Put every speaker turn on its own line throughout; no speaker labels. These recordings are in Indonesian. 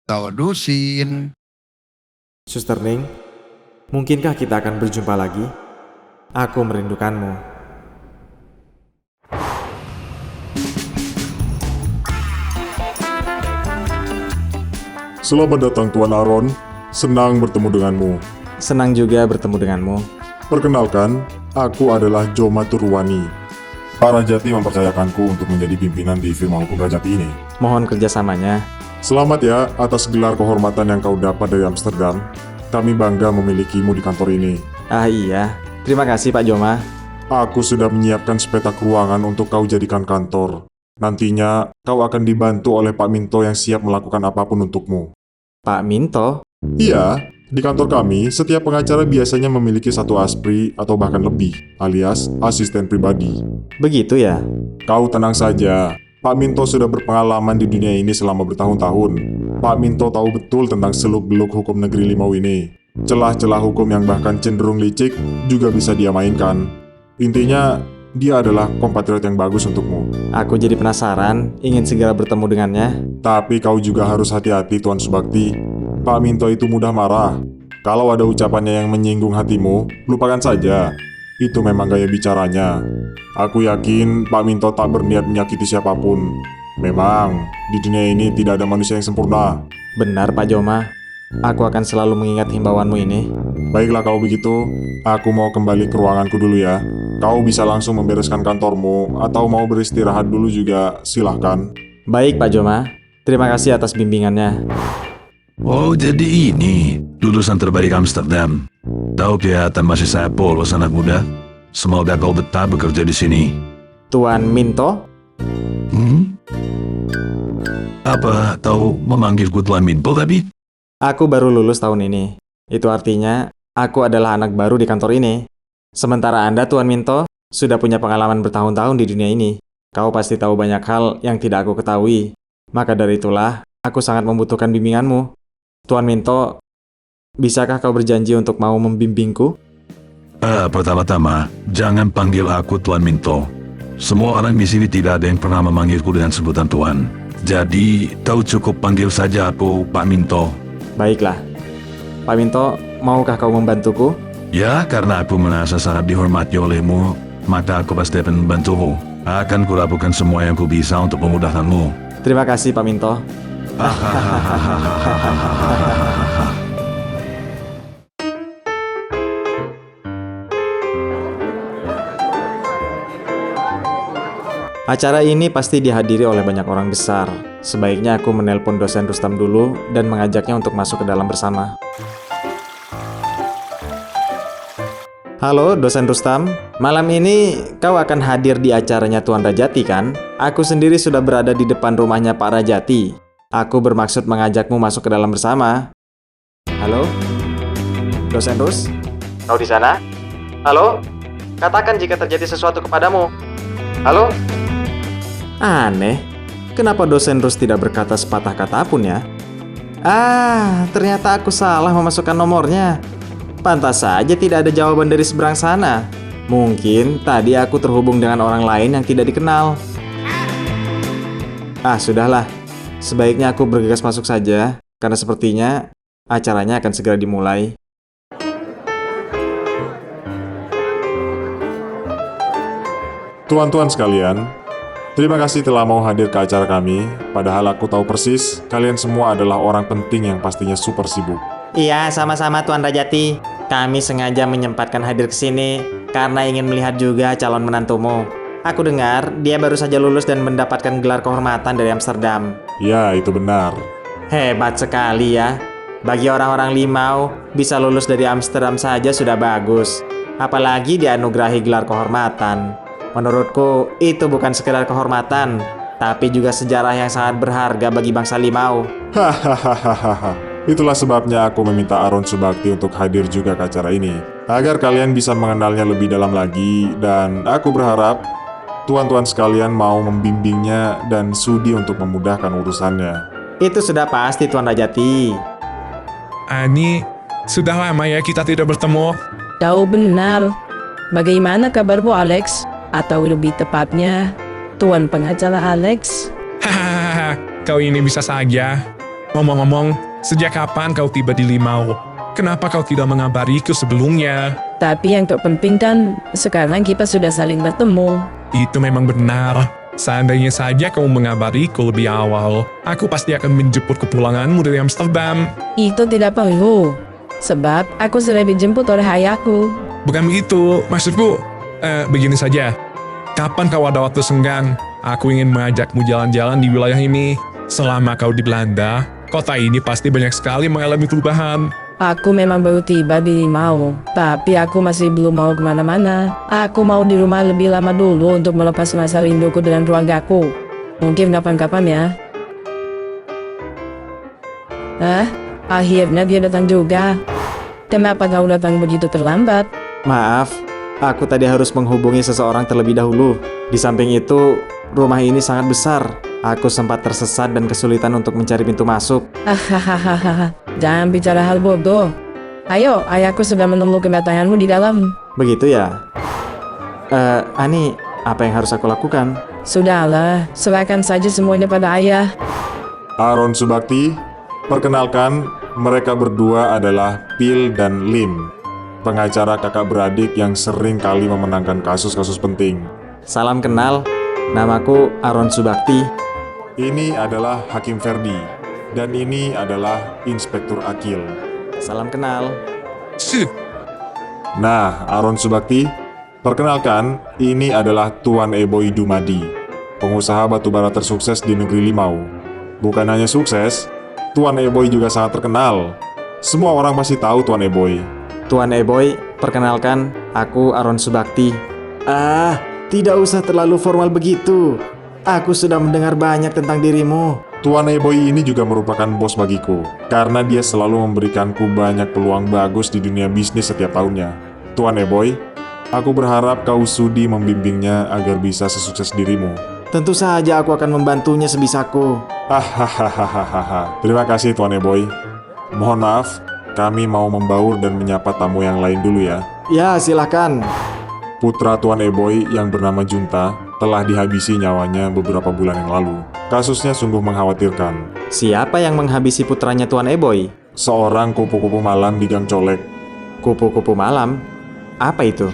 Teodusin.
Suster Ning, mungkinkah kita akan berjumpa lagi? Aku merindukanmu.
Selamat datang Tuan Aaron, senang bertemu denganmu.
Senang juga bertemu denganmu.
Perkenalkan, aku adalah Joma Turwani. Pak Rajati mempercayakanku untuk menjadi pimpinan di firma hukum Rajati ini.
Mohon kerjasamanya.
Selamat ya atas gelar kehormatan yang kau dapat dari Amsterdam. Kami bangga memilikimu di kantor ini.
Ah iya, terima kasih Pak Joma.
Aku sudah menyiapkan sepetak ruangan untuk kau jadikan kantor. Nantinya, kau akan dibantu oleh Pak Minto yang siap melakukan apapun untukmu.
Pak Minto?
Iya, di kantor kami, setiap pengacara biasanya memiliki satu aspri atau bahkan lebih, alias asisten pribadi.
Begitu ya?
Kau tenang saja, Pak Minto sudah berpengalaman di dunia ini selama bertahun-tahun. Pak Minto tahu betul tentang seluk-beluk hukum negeri Limau ini. Celah-celah hukum yang bahkan cenderung licik juga bisa dia mainkan. Intinya, dia adalah kompatriot yang bagus untukmu.
Aku jadi penasaran, ingin segera bertemu dengannya.
Tapi kau juga harus hati-hati Tuan Subakti. Pak Minto itu mudah marah. Kalau ada ucapannya yang menyinggung hatimu, lupakan saja. Itu memang gaya bicaranya. Aku yakin Pak Minto tak berniat menyakiti siapapun. Memang, di dunia ini tidak ada manusia yang sempurna.
Benar Pak Joma. Aku akan selalu mengingat himbauanmu ini.
Baiklah kalau begitu, aku mau kembali ke ruanganku dulu ya. Kau bisa langsung membereskan kantormu, atau mau beristirahat dulu juga, silahkan.
Baik Pak Joma, terima kasih atas bimbingannya.
Oh, jadi ini lulusan terbaik Amsterdam. Tahu kelihatan masih saya polos anak muda. Semoga kau betah bekerja di sini.
Tuan Minto?
Apa tahu memanggilku Tuan Minto tapi?
Aku baru lulus tahun ini. Itu artinya, aku adalah anak baru di kantor ini. Sementara Anda, Tuan Minto, sudah punya pengalaman bertahun-tahun di dunia ini. Kau pasti tahu banyak hal yang tidak aku ketahui. Maka dari itulah, aku sangat membutuhkan bimbinganmu. Tuan Minto, bisakah kau berjanji untuk mau membimbingku?
Pertama-tama, jangan panggil aku Tuan Minto. Semua orang di sini tidak ada yang pernah memanggilku dengan sebutan Tuan. Jadi, kau cukup panggil saja aku Pak Minto.
Baiklah. Pak Minto, maukah kau membantuku?
Ya, karena aku merasa sangat dihormati olehmu, maka aku pasti akan membantumu. Akan kulakukan semua yang ku bisa untuk memudahkanmu.
Terima kasih, Pak Minto. Acara ini pasti dihadiri oleh banyak orang besar. Sebaiknya aku menelpon dosen Rustam dulu dan mengajaknya untuk masuk ke dalam bersama. Halo, dosen Rustam. Malam ini kau akan hadir di acaranya Tuan Rajati, kan? Aku sendiri sudah berada di depan rumahnya Pak Rajati. Aku bermaksud mengajakmu masuk ke dalam bersama. Halo? Dosen Rus? Kau di sana? Halo? Katakan jika terjadi sesuatu kepadamu. Halo? Aneh, kenapa dosen Rus tidak berkata sepatah kata pun ya? Ternyata aku salah memasukkan nomornya. Pantas saja tidak ada jawaban dari seberang sana. Mungkin tadi aku terhubung dengan orang lain yang tidak dikenal. Sudahlah. Sebaiknya aku bergegas masuk saja, karena sepertinya acaranya akan segera dimulai.
Tuan-tuan sekalian, terima kasih telah mau hadir ke acara kami. Padahal aku tahu persis, kalian semua adalah orang penting yang pastinya super sibuk.
Iya, sama-sama Tuan Rajati. Kami sengaja menyempatkan hadir ke sini karena ingin melihat juga calon menantumu. Aku dengar dia baru saja lulus dan mendapatkan gelar kehormatan dari Amsterdam.
Ya, itu benar.
Hebat sekali ya. Bagi orang-orang Limau, bisa lulus dari Amsterdam saja sudah bagus. Apalagi dianugerahi gelar kehormatan. Menurutku, itu bukan sekedar kehormatan, tapi juga sejarah yang sangat berharga bagi bangsa Limau.
Hahaha. Itulah sebabnya aku meminta Aaron Subakti untuk hadir juga ke acara ini, agar kalian bisa mengenalnya lebih dalam lagi, dan aku berharap tuan-tuan sekalian mau membimbingnya dan sudi untuk memudahkan urusannya.
Itu sudah pasti Tuan Rajati.
Ani, sudah lama ya kita tidak bertemu.
Tahu benar. Bagaimana kabarmu Alex? Atau lebih tepatnya, Tuan pengacara Alex?
Hahaha, kau ini bisa saja. Ngomong-ngomong, sejak kapan kau tiba di Limau? Kenapa kau tidak mengabariku sebelumnya?
Tapi yang terpenting kan, sekarang kita sudah saling bertemu.
Itu memang benar. Seandainya saja kau mengabariku lebih awal, aku pasti akan menjemput kepulanganmu dari Amsterdam.
Itu tidak perlu. Sebab aku sudah dijemput oleh ayahku.
Bukan begitu, maksudku, begini saja. Kapan kau ada waktu senggang? Aku ingin mengajakmu jalan-jalan di wilayah ini. Selama kau di Belanda, kota ini pasti banyak sekali mengalami perubahan.
Aku memang baru tiba di Limau, tapi aku masih belum mau kemana-mana. Aku mau di rumah lebih lama dulu untuk melepas masa rinduku dengan keluargaku. Mungkin kapan-kapan ya. Akhirnya dia datang juga. Kenapa kau datang begitu terlambat?
Maaf, aku tadi harus menghubungi seseorang terlebih dahulu. Di samping itu, rumah ini sangat besar. Aku sempat tersesat dan kesulitan untuk mencari pintu masuk.
Hahaha, jangan bicara hal bodoh. Ayo, ayahku sudah menunggu kedatanganmu di dalam.
Begitu ya? Ani, apa yang harus aku lakukan?
Sudahlah, serahkan saja semuanya pada ayah.
Aaron Subakti, perkenalkan, mereka berdua adalah Phil dan Lim, pengacara kakak beradik yang sering kali memenangkan kasus-kasus penting.
Salam kenal, namaku Aaron Subakti.
Ini adalah Hakim Ferdi, dan ini adalah Inspektur Akil.
Salam kenal.
Sip.
Nah, Aaron Subakti, perkenalkan, ini adalah Tuan Eboy Dumadi, pengusaha batubara tersukses di negeri Limau. Bukan hanya sukses, Tuan Eboy juga sangat terkenal. Semua orang pasti tahu Tuan Eboy.
Tuan Eboy, perkenalkan, aku Aaron Subakti. Tidak usah terlalu formal begitu. Aku sudah mendengar banyak tentang dirimu.
Tuan Eboy ini juga merupakan bos bagiku, karena dia selalu memberikanku banyak peluang bagus di dunia bisnis setiap tahunnya. Tuan Eboy, aku berharap kau sudi membimbingnya agar bisa sesukses dirimu.
Tentu saja aku akan membantunya sebisaku.
Hahaha. Terima kasih Tuan Eboy. Mohon maaf, kami mau membaur dan menyapa tamu yang lain dulu ya.
Ya, silakan.
Putra Tuan Eboy yang bernama Junta telah dihabisi nyawanya beberapa bulan yang lalu. Kasusnya sungguh mengkhawatirkan.
Siapa yang menghabisi putranya Tuan Eboy?
Seorang kupu-kupu malam di Gang Colek.
Kupu-kupu malam? Apa itu?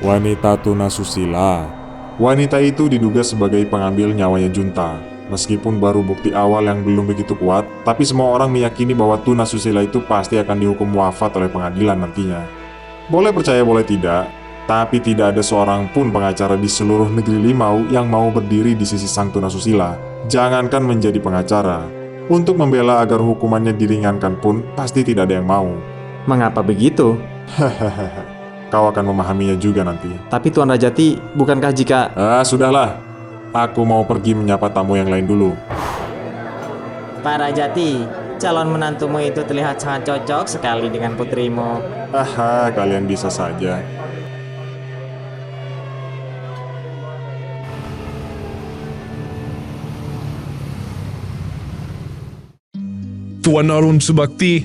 Wanita tunasusila. Wanita itu diduga sebagai pengambil nyawanya Junta. Meskipun baru bukti awal yang belum begitu kuat, tapi semua orang meyakini bahwa tunasusila itu pasti akan dihukum wafat oleh pengadilan nantinya. Boleh percaya boleh tidak, tapi tidak ada seorang pun pengacara di seluruh negeri Limau yang mau berdiri di sisi sang tunasusila. Jangankan menjadi pengacara, untuk membela agar hukumannya diringankan pun pasti tidak ada yang mau.
Mengapa begitu?
Kau akan memahaminya juga nanti.
Tapi Tuan Rajati, bukankah jika...
Sudahlah. Aku mau pergi menyapa tamu yang lain dulu.
Pak Rajati, calon menantumu itu terlihat sangat cocok sekali dengan putrimu.
Kalian bisa saja.
Tuan Aaron Subakti,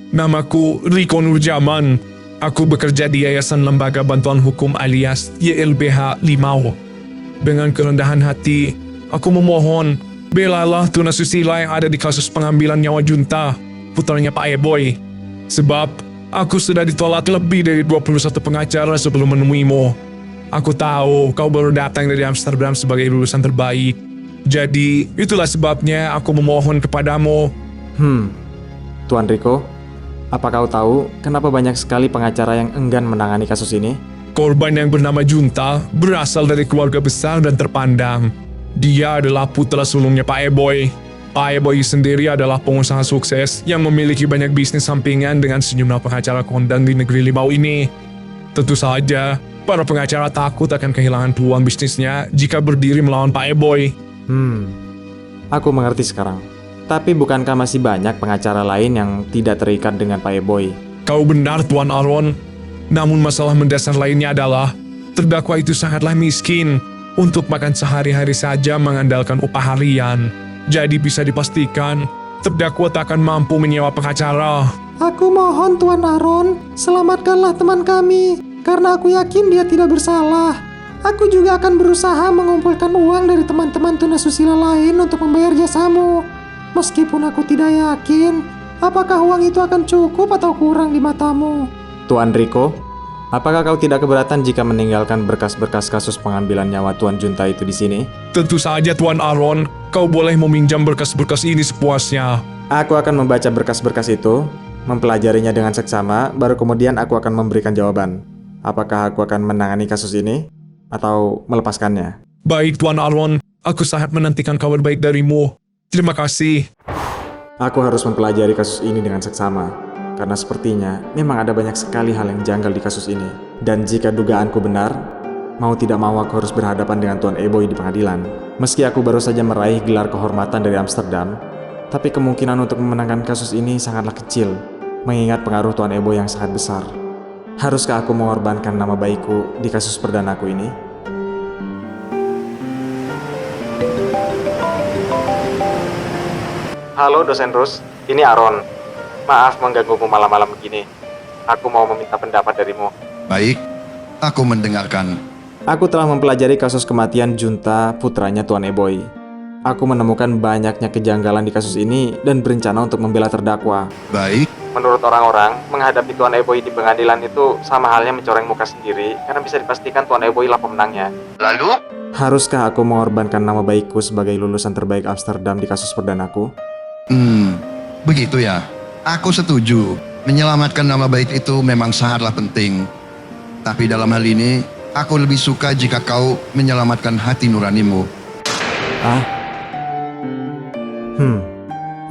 namaku Riko Nurjaman. Aku bekerja di Yayasan Lembaga Bantuan Hukum alias YLBH Limau. Dengan kerendahan hati, aku memohon, belalah tunasusila yang ada di kasus pengambilan nyawa Junta, putranya Pak Eboy. Sebab, aku sudah ditolak lebih dari 21 pengacara sebelum menemuimu. Aku tahu kau baru datang dari Amsterdam sebagai lulusan terbaik. Jadi, itulah sebabnya aku memohon kepadamu.
Tuan Riko, apa kau tahu kenapa banyak sekali pengacara yang enggan menangani kasus ini?
Korban yang bernama Junta berasal dari keluarga besar dan terpandang. Dia adalah putra sulungnya Pak Eboy. Pak Eboy sendiri adalah pengusaha sukses yang memiliki banyak bisnis sampingan dengan sejumlah pengacara kondang di negeri Limau ini. Tentu saja, para pengacara takut akan kehilangan peluang bisnisnya jika berdiri melawan Pak Eboy.
Aku mengerti sekarang. Tapi bukankah masih banyak pengacara lain yang tidak terikat dengan Pak Eboy?
Kau benar, Tuan Aaron. Namun masalah mendasar lainnya adalah terdakwa itu sangatlah miskin. Untuk makan sehari-hari saja mengandalkan upah harian. Jadi bisa dipastikan terdakwa tak akan mampu menyewa pengacara.
Aku mohon Tuan Aaron, selamatkanlah teman kami, karena aku yakin dia tidak bersalah. Aku juga akan berusaha mengumpulkan uang dari teman-teman tunasusila lain untuk membayar jasamu. Meskipun aku tidak yakin, apakah uang itu akan cukup atau kurang di matamu?
Tuan Rico, apakah kau tidak keberatan jika meninggalkan berkas-berkas kasus pengambilan nyawa Tuan Junta itu di sini?
Tentu saja Tuan Aaron, kau boleh meminjam berkas-berkas ini sepuasnya.
Aku akan membaca berkas-berkas itu, mempelajarinya dengan seksama, baru kemudian aku akan memberikan jawaban. Apakah aku akan menangani kasus ini atau melepaskannya?
Baik Tuan Aaron, aku sangat menantikan kabar baik darimu. Terima kasih.
Aku harus mempelajari kasus ini dengan seksama, karena sepertinya memang ada banyak sekali hal yang janggal di kasus ini. Dan jika dugaanku benar, mau tidak mau aku harus berhadapan dengan Tuan Eboy di pengadilan. Meski aku baru saja meraih gelar kehormatan dari Amsterdam, tapi kemungkinan untuk memenangkan kasus ini sangatlah kecil, mengingat pengaruh Tuan Eboy yang sangat besar. Haruskah aku mengorbankan nama baikku di kasus perdanaku ini? Halo dosen Rus, ini Aaron. Maaf mengganggumu malam-malam begini. Aku mau meminta pendapat darimu.
Baik, aku mendengarkan.
Aku telah mempelajari kasus kematian Junta putranya Tuan Eboy. Aku menemukan banyaknya kejanggalan di kasus ini dan berencana untuk membela terdakwa.
Baik,
Menurut orang-orang, menghadapi Tuan Eboy di pengadilan itu sama halnya mencoreng muka sendiri karena bisa dipastikan Tuan Eboy lah pemenangnya.
lalu?
Haruskah aku mengorbankan nama baikku sebagai lulusan terbaik Amsterdam di kasus perdanaku?
Begitu ya. Aku setuju. Menyelamatkan nama baik itu memang sangatlah penting. Tapi dalam hal ini, aku lebih suka jika kau menyelamatkan hati nuranimu.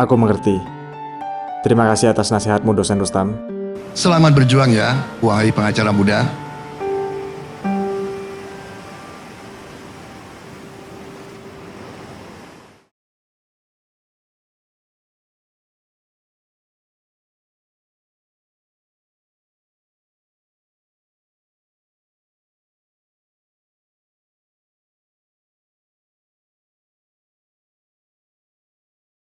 Aku mengerti. Terima kasih atas nasihatmu, dosen Rustam.
Selamat berjuang ya, wahai pengacara muda.